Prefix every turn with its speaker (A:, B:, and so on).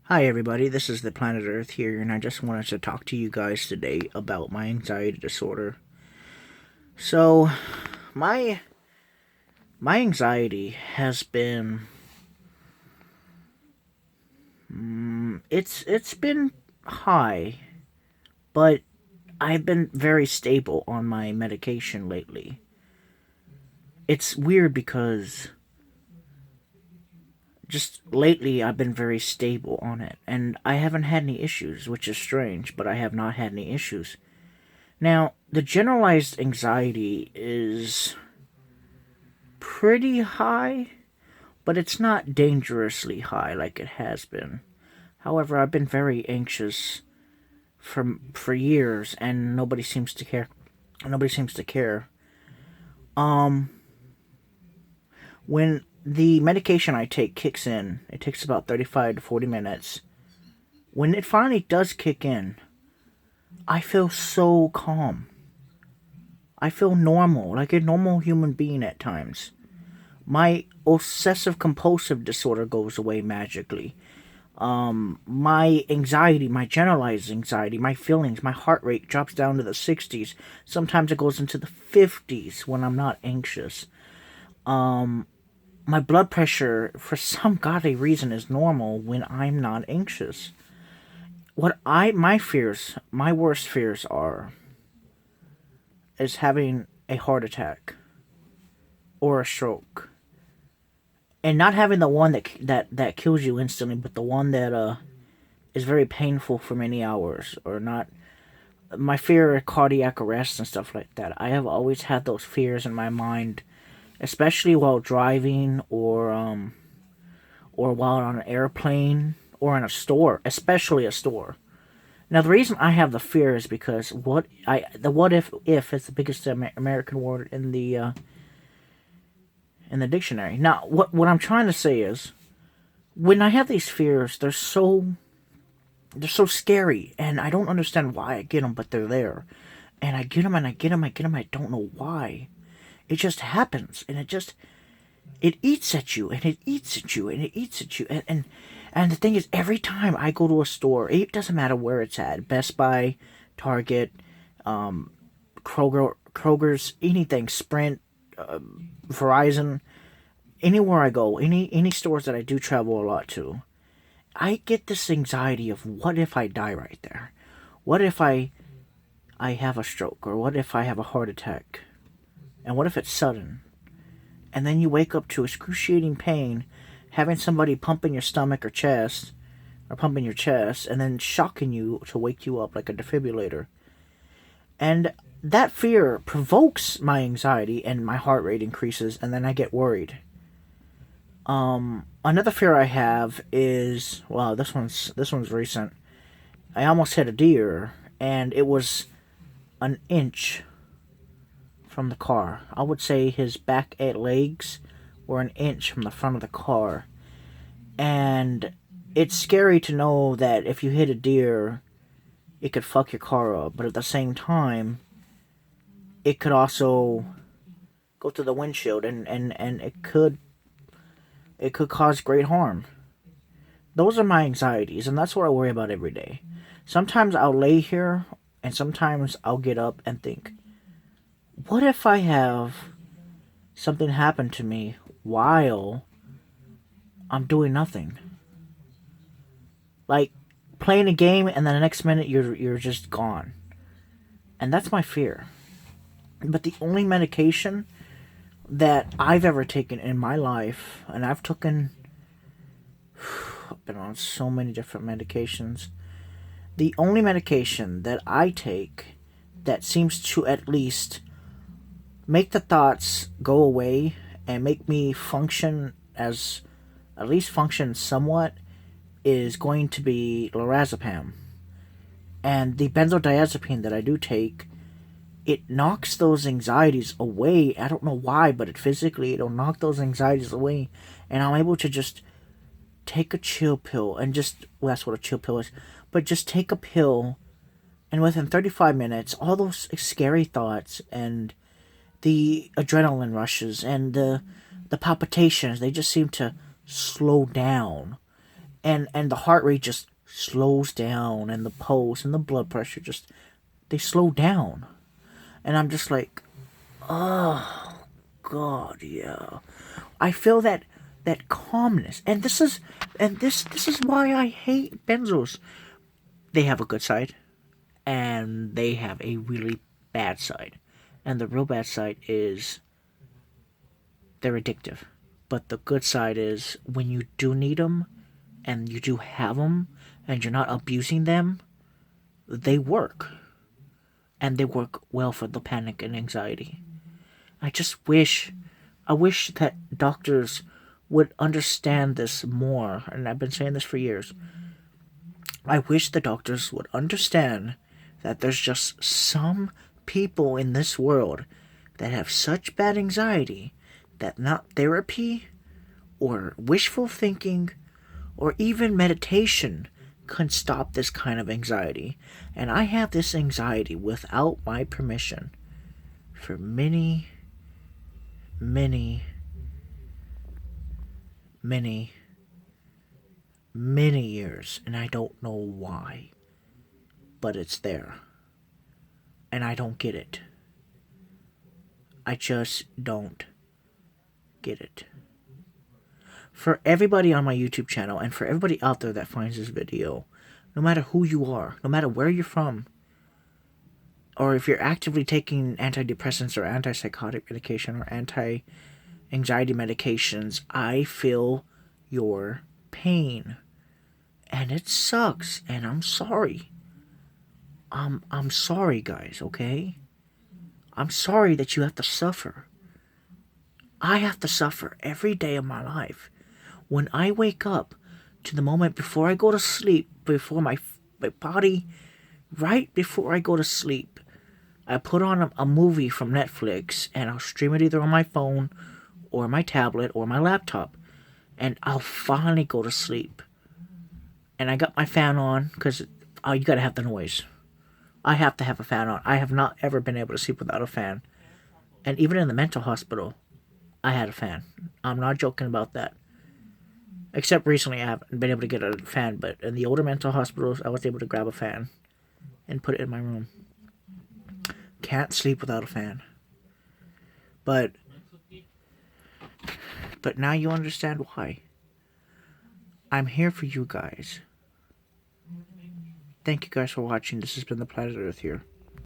A: Hi, everybody. This is the Planet Earth here, and I just wanted to talk to you guys today about my anxiety disorder. So, my my anxiety has been it's been high, but I've been very stable on my medication lately. It's weird because just lately I've been very stable on it, and I haven't had any issues, which is strange, but I have not had any issues. Now, the generalized anxiety is pretty high, but it's not dangerously high like it has been. However, I've been very anxious for years, and nobody seems to care. Nobody seems to care. Um, when the medication I take kicks in, it takes about 35 to 40 minutes. When it finally does kick in, I feel so calm. I feel normal, like a normal human being at times. My obsessive compulsive disorder goes away magically. My anxiety, my generalized anxiety, my feelings, my heart rate drops down to the 60s. Sometimes it goes into the 50s when I'm not anxious. My blood pressure, for some godly reason, is normal when I'm not anxious. My fears, my worst fears are, is having a heart attack or a stroke. And not having the one that kills you instantly, but the one that is very painful for many hours, or not. My fear of cardiac arrest and stuff like that. I have always had those fears in my mind, especially while driving or while on an airplane or in a store, especially a store. Now the reason I have the fear is because the what if is the biggest American word in the dictionary. Now what I'm trying to say is when I have these fears, they're so scary, and I don't understand why I get them, but they're there. And I get them, and I get them, I get them, I don't know why. It just happens, and it eats at you, and it eats at you, and it eats at you. And the thing is, every time I go to a store, it doesn't matter where it's at, Best Buy, Target, Kroger's, anything, Sprint, Verizon, anywhere I go, any stores that I do travel a lot to, I get this anxiety of what if I die right there? What if I have a stroke? Or what if I have a heart attack? And what if it's sudden? And then you wake up to excruciating pain, having somebody pump in your stomach or chest, or pump in your chest, and then shocking you to wake you up like a defibrillator. And that fear provokes my anxiety, and my heart rate increases, and then I get worried. Another fear I have is, well, this one's recent. I almost hit a deer, and it was an inch from the car. I would say his back 8 legs were an inch from the front of the car. And it's scary to know that if you hit a deer, it could fuck your car up. But at the same time, it could also go through the windshield, and it could cause great harm. Those are my anxieties, and that's what I worry about every day. Sometimes I'll lay here, and sometimes I'll get up and think, what if I have something happen to me while I'm doing nothing? Like playing a game, and then the next minute you're just gone. And that's my fear. But the only medication that I've ever taken in my life, and I've been on so many different medications. The only medication that I take that seems to at least make the thoughts go away and make me function as at least function somewhat is going to be lorazepam. And the benzodiazepine that I do take, it knocks those anxieties away. I don't know why, but it'll knock those anxieties away, and I'm able to just take a chill pill and just, well, that's what a chill pill is, but just take a pill, and within 35 minutes, all those scary thoughts and the adrenaline rushes and the palpitations, they just seem to slow down. and the heart rate just slows down, and the pulse and the blood pressure just, they slow down. And I'm just like, oh God, yeah. I feel that calmness. And this is why I hate benzos. They have a good side, and they have a really bad side. And the real bad side is they're addictive. But the good side is when you do need them, and you do have them, and you're not abusing them, they work. And they work well for the panic and anxiety. I wish that doctors would understand this more, and I've been saying this for years. I wish the doctors would understand that there's just some people in this world that have such bad anxiety that not therapy or wishful thinking or even meditation can stop this kind of anxiety. And I have this anxiety without my permission for many, many, many, many years, and I don't know why. But it's there. And I don't get it. I just don't get it. For everybody on my YouTube channel, and for everybody out there that finds this video, no matter who you are, no matter where you're from, or if you're actively taking antidepressants or antipsychotic medication or anti-anxiety medications, I feel your pain. And it sucks, and I'm sorry. I'm sorry, guys, okay? I'm sorry that you have to suffer. I have to suffer every day of my life. When I wake up to the moment before I go to sleep, before my body, right before I go to sleep, I put on a movie from Netflix, and I'll stream it either on my phone or my tablet or my laptop, and I'll finally go to sleep. And I got my fan on, because you gotta have the noise. I have to have a fan on. I have not ever been able to sleep without a fan. And even in the mental hospital, I had a fan. I'm not joking about that. Except recently I haven't been able to get a fan, but in the older mental hospitals, I was able to grab a fan and put it in my room. Can't sleep without a fan. But now you understand why. I'm here for you guys. Thank you guys for watching. This has been the Planet Earth here.